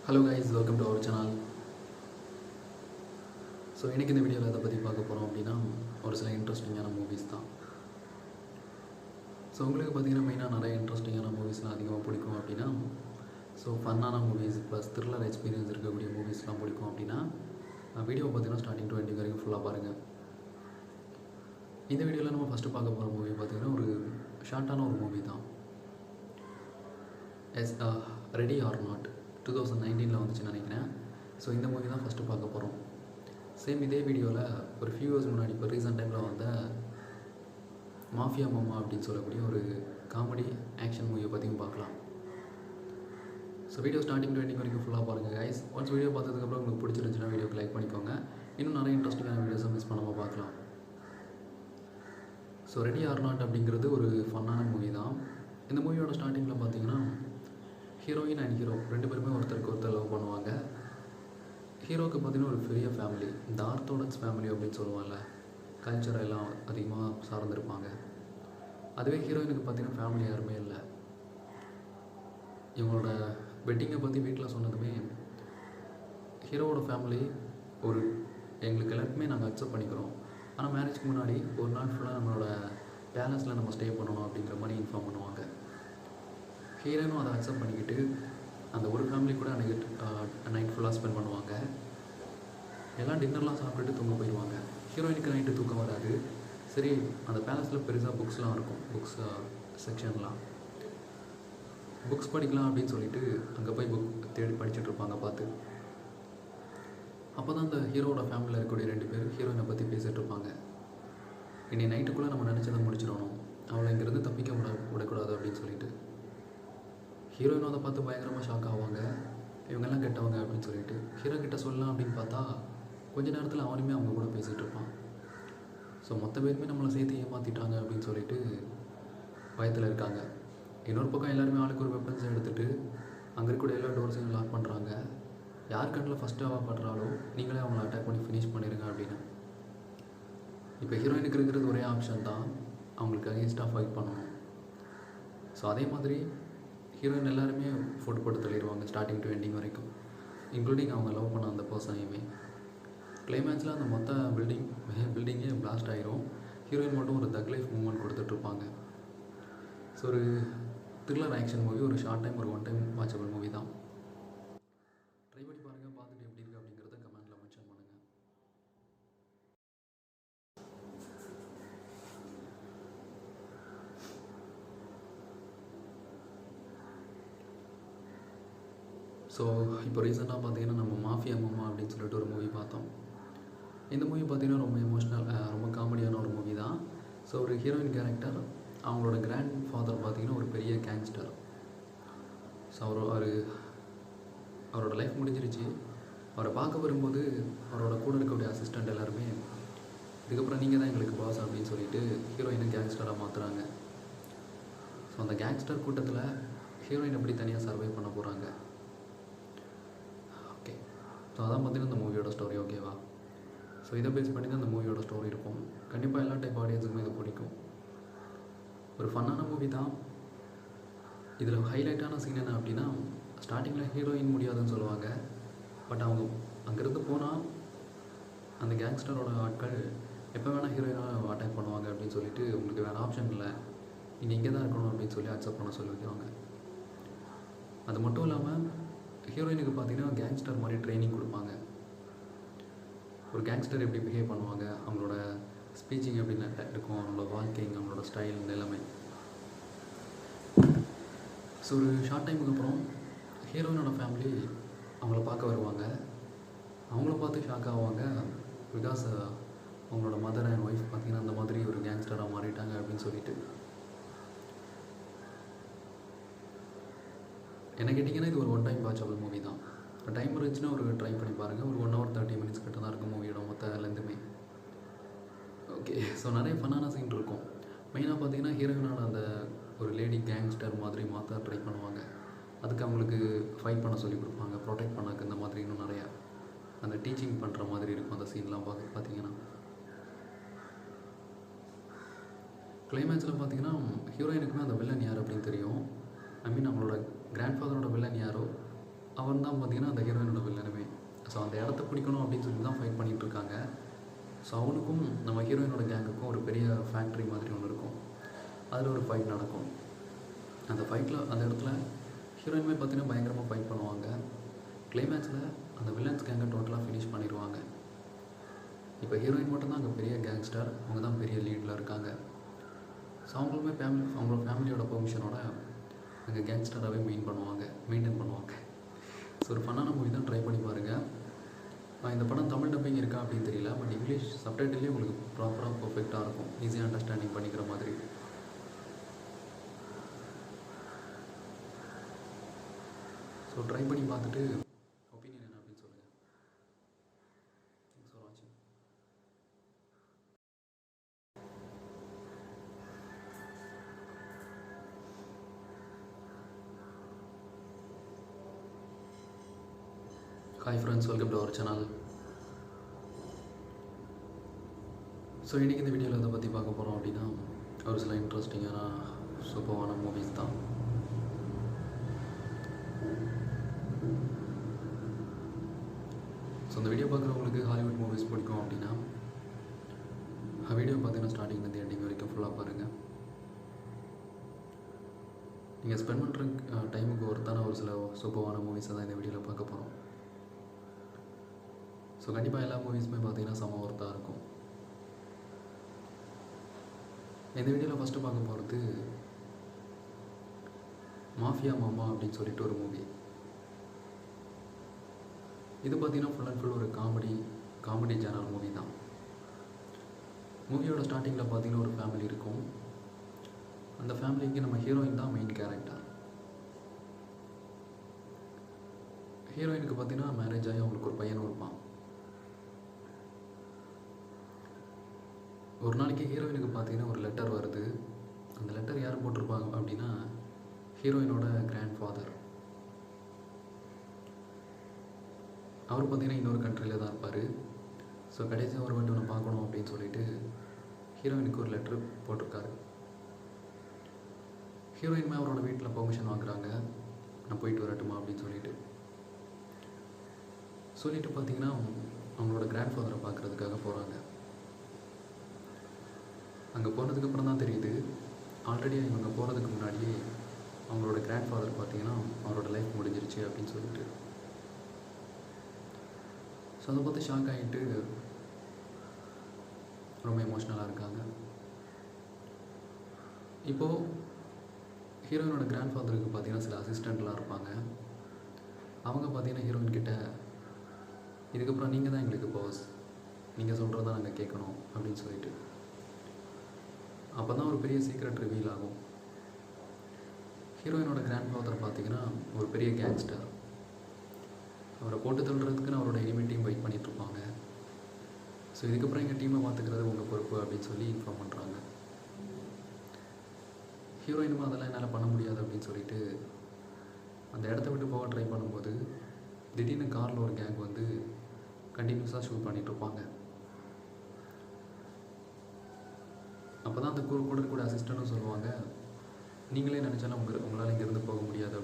Hello guys, welcome to our channel. So இன்றைக்கி இந்த வீடியோவில் எதை பற்றி பார்க்க போகிறோம் அப்படின்னா, ஒரு சில இன்ட்ரெஸ்டிங்கான மூவிஸ் தான். ஸோ உங்களுக்கு பார்த்திங்கன்னா மெயினாக நிறைய இன்ட்ரெஸ்டிங்கான மூவிஸ்லாம் அதிகமாக பிடிக்கும் அப்படின்னா, ஸோ ஃபன்னான மூவிஸ் ப்ளஸ் த்ரில்லர் எக்ஸ்பீரியன்ஸ் இருக்கக்கூடிய மூவிஸ்லாம் பிடிக்கும் அப்படின்னா, வீடியோ பார்த்திங்கன்னா ஸ்டார்டிங் டு எண்டிங் வரைக்கும் ஃபுல்லாக பாருங்கள். இந்த வீடியோவில் நம்ம ஃபஸ்ட்டு பார்க்க போகிற மூவி பார்த்திங்கன்னா ஒரு ஷார்ட்டான ஒரு மூவி தான். ரெடி ஆர் நாட் 2019 வந்துச்சுன்னு நினைக்கிறேன். ஸோ இந்த மூவி தான் ஃபஸ்ட்டு பார்க்க போகிறோம். சேம் இதே வீடியோவில் ஒரு ஃபியூ இயர்ஸ் முன்னாடி இப்போ ரீசெண்ட் டைமில் வந்த மாஃபியா மாமா அப்படின்னு சொல்லக்கூடிய ஒரு காமெடி ஆக்ஷன் மூவியை பற்றியும் பார்க்கலாம். So video starting to ending வரைக்கும் ஃபுல்லாக பாருங்கள் கைஸ். ஒன்ஸ் வீடியோ பார்த்ததுக்கப்புறம் உங்களுக்கு பிடிச்சிருந்துச்சுன்னா வீடியோக்கு லைக் பண்ணிக்கோங்க. இன்னும் நிறைய இன்ட்ரெஸ்டிங்கான வீடியோஸை மிஸ் பண்ணாமல் பார்க்கலாம். ஸோ ரெடி ஆர் நாட் அப்படிங்கிறது ஒரு ஃபன்னான மூவி தான். இந்த மூவியோட ஸ்டார்டிங்கில் பார்த்தீங்கன்னா ஹீரோயின் அண்ட் ஹீரோ ரெண்டு பேருமே ஒருத்தருக்கு ஒருத்தர் லவ் பண்ணுவாங்க. ஹீரோவுக்கு பார்த்திங்கன்னா ஒரு பெரிய ஃபேமிலி, இந்த ஆர்த்தோடாக்ஸ் ஃபேமிலி அப்படின்னு சொல்லுவாங்கள்ல, கல்ச்சரை எல்லாம் அதிகமாக சார்ந்திருப்பாங்க. அதுவே ஹீரோயினுக்கு பார்த்திங்கன்னா ஃபேமிலி யாருமே இல்லை. இவங்களோட வெட்டிங்கை பற்றி வீட்டில் சொன்னதுமே ஹீரோவோட ஃபேமிலி எங்களுக்கு எல்லாருக்குமே நாங்கள் அக்செப்ட் பண்ணிக்கிறோம், ஆனால் மேரேஜ்க்கு முன்னாடி ஒரு நாள் ஃபுல்லாக நம்மளோட பேலன்ஸில் நம்ம ஸ்டே பண்ணணும் அப்படிங்கிற மாதிரி இன்ஃபார்ம் பண்ணுவாங்க. ஹீரோயினும் அதை அக்செப்ட் பண்ணிக்கிட்டு அந்த ஒரு ஃபேமிலி கூட அன்றைக்கி நைட் ஃபுல்லாக ஸ்பெண்ட் பண்ணுவாங்க. எல்லாம் டின்னர்லாம் சாப்பிட்டுட்டு தூங்க போயிடுவாங்க. ஹீரோயினுக்கு நைட்டு தூக்கம் வராது. சரி, அந்த பேலஸில் பெருசாக புக்ஸ்லாம் இருக்கும், புக்ஸ் செக்ஷன்லாம், புக்ஸ் படிக்கலாம் அப்படின்னு சொல்லிட்டு அங்கே போய் புக் தேடி படிச்சுட்ருப்பாங்க பார்த்து. அப்போ தான் அந்த ஹீரோவோட ஃபேமிலியில் இருக்கக்கூடிய ரெண்டு பேர் ஹீரோயினை பற்றி பேசிகிட்டு இருப்பாங்க. இனி நைட்டுக்குள்ளே நம்ம நினச்சதை முடிச்சிடணும், அவளை இங்கேருந்து தப்பிக்க விடக்கூடாது அப்படின்னு சொல்லிட்டு. ஹீரோயினும் அதை பார்த்து பயங்கரமாக ஷாக் ஆவாங்க. இவங்கெல்லாம் கெட்டவங்க அப்படின்னு சொல்லிட்டு ஹீரோ கிட்ட சொல்லலாம் அப்படின்னு பார்த்தா கொஞ்ச நேரத்தில் அவனுமே அவங்க கூட பேசிகிட்டு இருப்பான். ஸோ மொத்த பேருமே நம்மளை சேர்த்து ஏமாற்றிட்டாங்க அப்படின்னு சொல்லிட்டு பயத்தில் இருக்காங்க. இன்னொரு பக்கம் எல்லாருமே ஆளுக்கு ஒரு வெப்பன்ஸை எடுத்துகிட்டு அங்கே இருக்கக்கூடிய எல்லா டோர்ஸையும் லாக் பண்ணுறாங்க. யார் கண்ணில் ஃபஸ்ட்டு படுறாலோ நீங்களே அவங்கள அட்டாக் பண்ணி ஃபினிஷ் பண்ணிடுங்க அப்படின்னு. இப்போ ஹீரோயினுக்கு இருக்கிறது ஒரே ஆப்ஷன் தான், அவங்களுக்கு அகேன்ஸ்டாக ஃபைட் பண்ணணும். ஸோ அதே மாதிரி ஹீரோயின் எல்லாருமே ஃபோட்டோ போட்டு தள்ளிடுவாங்க ஸ்டார்டிங் டு எண்டிங் வரைக்கும், இன்க்ளூடிங் அவங்க லவ் பண்ண அந்த பர்சனையுமே. கிளைமேக்ஸில் அந்த மொத்த பில்டிங்கே பிளாஸ்ட் ஆகிரும். ஹீரோயின் மட்டும் ஒரு தக் லைஃப் மூமெண்ட் கொடுத்துட்ருப்பாங்க. ஸோ ஒரு த்ரில்லர் ஆக்ஷன் மூவி, ஒரு ஷார்ட் டைம், ஒரு ஒன் டைம் வாட்சபிள் மூவி தான். ட்ரை பண்ணி பாருங்கள், பார்த்துட்டு எப்படி இருக்குது அப்படிங்கிறத கமெண்ட்டில் மென்ஷன் பண்ணுங்கள். ஸோ இப்போ ரீசெண்டாக பார்த்தீங்கன்னா நம்ம மாஃபியா மாமா அப்படின்னு சொல்லிட்டு ஒரு மூவி பார்த்தோம். இந்த மூவி பார்த்திங்கன்னா ரொம்ப எமோஷ்னல், ரொம்ப காமெடியான ஒரு மூவி தான். ஸோ ஒரு ஹீரோயின் கேரக்டர், அவங்களோட கிராண்ட் ஃபாதர் பார்த்திங்கன்னா ஒரு பெரிய கேங்ஸ்டர். ஸோ அவரோட லைஃப் முடிஞ்சிருச்சு. அவரை பார்க்க வரும்போது அவரோட கூட இருக்கக்கூடிய அசிஸ்டண்ட் எல்லாருமே இதுக்கப்புறம் நீங்கள் தான் எங்களுக்கு பாஸ் அப்படின்னு சொல்லிட்டு ஹீரோயினை கேங்ஸ்டராக மாற்றுறாங்க. ஸோ அந்த கேங்ஸ்டர் கூட்டத்தில் ஹீரோயின் எப்படி தனியாக சர்வை பண்ண போகிறாங்க. ஓகே, ஸோ அதான் பார்த்தீங்கன்னா இந்த மூவியோட ஸ்டோரி. ஓகேவா? ஸோ இதை பேஸ் பண்ணி தான் இந்த மூவியோட ஸ்டோரி இருக்கும். கண்டிப்பாக எல்லா டைப் ஆடியன்ஸுக்குமே இது பிடிக்கும். ஒரு ஃபன்னான மூவி தான். இதில் ஹைலைட்டான சீன் என்ன அப்படின்னா, ஸ்டார்டிங்கில் ஹீரோயின் முடியாதுன்னு சொல்லுவாங்க. பட் அவங்க அங்கேருந்து போனால் அந்த கேங்ஸ்டரோட ஆட்கள் எப்போ வேணால் ஹீரோயினாக அட்டாக் பண்ணுவாங்க அப்படின்னு சொல்லிட்டு, உங்களுக்கு வேறு ஆப்ஷன் இல்லை, நீங்கள் இங்கே தான் இருக்கணும் அப்படின்னு சொல்லி அக்செப்ட் பண்ண சொல்லி வைக்கிறாங்க. அது மட்டும் இல்லாமல் ஹீரோயினுக்கு பார்த்திங்கன்னா கேங்ஸ்டர் மாதிரி ட்ரைனிங் கொடுப்பாங்க. ஒரு கேங்ஸ்டர் எப்படி பிஹேவ் பண்ணுவாங்க, அவங்களோட ஸ்பீச்சிங் எப்படி இருக்கும், அவங்களோட வாக்கிங், அவங்களோட ஸ்டைல், எல்லாமே. ஸோ ஒரு ஷார்ட் டைமுக்கு அப்புறம் ஹீரோயினோட ஃபேமிலி அவங்கள பார்க்க வருவாங்க. அவங்கள பார்த்து ஷாக் ஆவாங்க. பிகாஸ் அவங்களோட மதர் அண்ட் ஒய்ஃப் பார்த்திங்கன்னா அந்த மாதிரி ஒரு கேங்ஸ்டராக மாறிட்டாங்க அப்படின்னு சொல்லிட்டு. என்ன கேட்டிங்கன்னா இது ஒரு ஒன் டைம் வாட்சபிள் மூவி தான். டைம் இருந்துச்சுன்னா ஒரு ட்ரை பண்ணி பாருங்கள். ஒரு 1 hour 30 minutes கிட்ட தான் இருக்கும் மூவியோட மொத்த லெந்துமே. ஓகே, ஸோ நிறைய ஃபன்னான சீன் இருக்கும். மெயினாக பார்த்தீங்கன்னா ஹீரோயினோட அந்த ஒரு லேடி கேங்ஸ்டர் மாதிரி மாற்ற ட்ரை பண்ணுவாங்க. அதுக்கு அவங்களுக்கு ஃபைட் பண்ண சொல்லி கொடுப்பாங்க, ப்ரொடெக்ட் பண்ணக்கு, இந்த மாதிரி இன்னும் நிறையா அந்த டீச்சிங் பண்ணுற மாதிரி இருக்கும் அந்த சீன்லாம் பார்த்தீங்கன்னா. கிளைமேக்ஸில் பார்த்தீங்கன்னா ஹீரோயினுக்குமே அந்த வில்லன் யார் அப்படின்னு தெரியும். ஐ மீன் அவங்களோட கிராண்ட் ஃபாதரோட வில்லன் யாரோ அவன் தான் பார்த்தீங்கன்னா அந்த ஹீரோயினோட வில்லனுமே. ஸோ அந்த இடத்த பிடிக்கணும் அப்படின்னு சொல்லி தான் ஃபைட் பண்ணிகிட்டு இருக்காங்க. ஸோ அவனுக்கும் நம்ம ஹீரோயினோட கேங்குக்கும் ஒரு பெரிய ஃபேக்ட்ரி மாதிரி ஒன்று இருக்கும். அதில் ஒரு ஃபைட் நடக்கும். அந்த ஃபைட்டில் அந்த இடத்துல ஹீரோயினுமே பார்த்தீங்கன்னா பயங்கரமாக ஃபைட் பண்ணுவாங்க. கிளைமேக்ஸில் அந்த வில்லன்ஸ் கேங்கை டோட்டலாக ஃபினிஷ் பண்ணிடுவாங்க. இப்போ ஹீரோயின் மட்டும்தான் அங்கே பெரிய கேங்ஸ்டர், அவங்க தான் பெரிய லீடில் இருக்காங்க. ஸோ அவங்களுமே அவங்களோட ஃபேமிலியோட பெர்மிஷனோட அங்கே கேங்ஸ்டராகவே மெயின்டைன் பண்ணுவாங்க. ஸோ ஒரு ஃபன்னான மூவி தான், ட்ரை பண்ணி பாருங்கள். இந்த படம் தமிழ் டப்பிங் இருக்கா அப்படின்னு தெரியல, பட் இங்கிலீஷ் சப்டைட்டிலே உங்களுக்கு ப்ராப்பராக பர்ஃபெக்டாக இருக்கும், ஈஸியாக அண்டர்ஸ்டாண்டிங் பண்ணிக்கிற மாதிரி. ஸோ ட்ரை பண்ணி பார்த்துட்டு ஒப்பீனியன் என்ன அப்படின்னு சொல்லுங்கள். தேங்க்ஸ் ஃபார் வாட்சிங். Hi friends, welcome to our channel. So இன்றைக்கி இந்த வீடியோவில் எதை பற்றி பார்க்க போகிறோம் அப்படின்னா, ஒரு சில இன்ட்ரெஸ்டிங்கான சூப்பரான மூவிஸ் தான். ஸோ இந்த வீடியோ பார்க்குறவங்களுக்கு ஹாலிவுட் மூவிஸ் பிடிக்கும் அப்படின்னா வீடியோ பார்த்தீங்கன்னா ஸ்டார்டிங்லேருந்து எண்டிங் வரைக்கும் ஃபுல்லாக பாருங்கள். நீங்கள் ஸ்பெண்ட் பண்ணுற டைமுக்கு ஒருத்தான ஒரு சில சூப்பரான மூவிஸை தான் இந்த வீடியோவில் பார்க்க போகிறோம். ஸோ கண்டிப்பாக எல்லா மூவிஸுமே பார்த்தீங்கன்னா செம ஒர்த்தாக இருக்கும். இந்த வீடியோவில் ஃபஸ்ட்டு பார்க்க போகிறது மாஃபியா மாமா அப்படின்னு சொல்லிட்டு ஒரு மூவி. இது பார்த்தீங்கன்னா ஃபுல் அண்ட் ஃபுல் ஒரு காமெடி ஜானர் மூவி தான். மூவியோட ஸ்டார்டிங்கில் பார்த்தீங்கன்னா ஒரு ஃபேமிலி இருக்கும். அந்த ஃபேமிலிக்கு நம்ம ஹீரோயின் தான் மெயின் கேரக்டர். ஹீரோயினுக்கு பார்த்தீங்கன்னா மேரேஜ் ஆகி அவங்களுக்கு ஒரு பையனும் இருப்பான். ஒரு நாளைக்கு ஹீரோயினுக்கு பார்த்தீங்கன்னா ஒரு லெட்டர் வருது. அந்த லெட்டர் யார் போட்டிருப்பாங்க அப்படின்னா ஹீரோயினோட கிராண்ட் ஃபாதர். அவர் பார்த்தீங்கன்னா இன்னொரு கண்ட்ரியில் தான் இருப்பார். ஸோ கடைசியாக ஒரு வாட்டி ஒன்று பார்க்கணும் அப்படின்னு சொல்லிட்டு ஹீரோயினுக்கு ஒரு லெட்ரு போட்டிருக்காரு. ஹீரோயினுமே அவரோட வீட்டில் பெர்மிஷன் வாங்குறாங்க, நான் போயிட்டு வரட்டுமா அப்படின்னு சொல்லிட்டு பார்த்தீங்கன்னா அவங்களோட கிராண்ட் ஃபாதரை பார்க்குறதுக்காக போகிறாங்க. அங்கே போனதுக்கப்புறம் தான் தெரியுது, ஆல்ரெடி இவங்க போகிறதுக்கு முன்னாடியே அவங்களோட கிராண்ட் ஃபாதர் பார்த்தீங்கன்னா அவரோட லைஃப் முடிஞ்சிருச்சு அப்படின்னு சொல்லிட்டு. ஸோ அதை பார்த்து ஷாக் ஆகிட்டு ரொம்ப எமோஷ்னலாக இருக்காங்க. இப்போது ஹீரோயினோட கிராண்ட் ஃபாதருக்கு பார்த்தீங்கன்னா சில அசிஸ்டண்ட்லாம் இருப்பாங்க. அவங்க பார்த்தீங்கன்னா ஹீரோயின் கிட்ட, இதுக்கப்புறம் நீங்கள் தான் எங்களுக்கு பாஸ், நீங்கள் சொல்கிறது தான் நாங்கள் கேட்கணும் அப்படின்னு சொல்லிட்டு. அப்போ தான் ஒரு பெரிய சீக்ரெட் ரிவீல் ஆகும். ஹீரோயினோட கிராண்ட் ஃபாதர் பார்த்தீங்கன்னா ஒரு பெரிய கேங்ஸ்டர். அவரை போட்டு தள்ளுறதுக்குன்னு அவரோட எனிமி டீம் வெயிட் பண்ணிகிட்ருப்பாங்க. ஸோ இதுக்கப்புறம் எங்கள் டீமை பார்த்துக்கிறது உங்கள் பொறுப்பு அப்படின்னு சொல்லி இன்ஃபார்ம் பண்ணுறாங்க. ஹீரோயினும் அதெல்லாம் என்னால் பண்ண முடியாது அப்படின்னு சொல்லிட்டு அந்த இடத்த விட்டு போக ட்ரை பண்ணும்போது திடீர்னு காரில் ஒரு கேங் வந்து கண்டினியூஸாக ஷூட் பண்ணிகிட்ருப்பாங்க. அப்போ தான் அந்த கூட இருக்கக்கூடிய அசிஸ்டண்ட்டும் சொல்லுவாங்க, நீங்களே நினச்சாலும் உங்களால் இங்கேருந்து போக முடியாது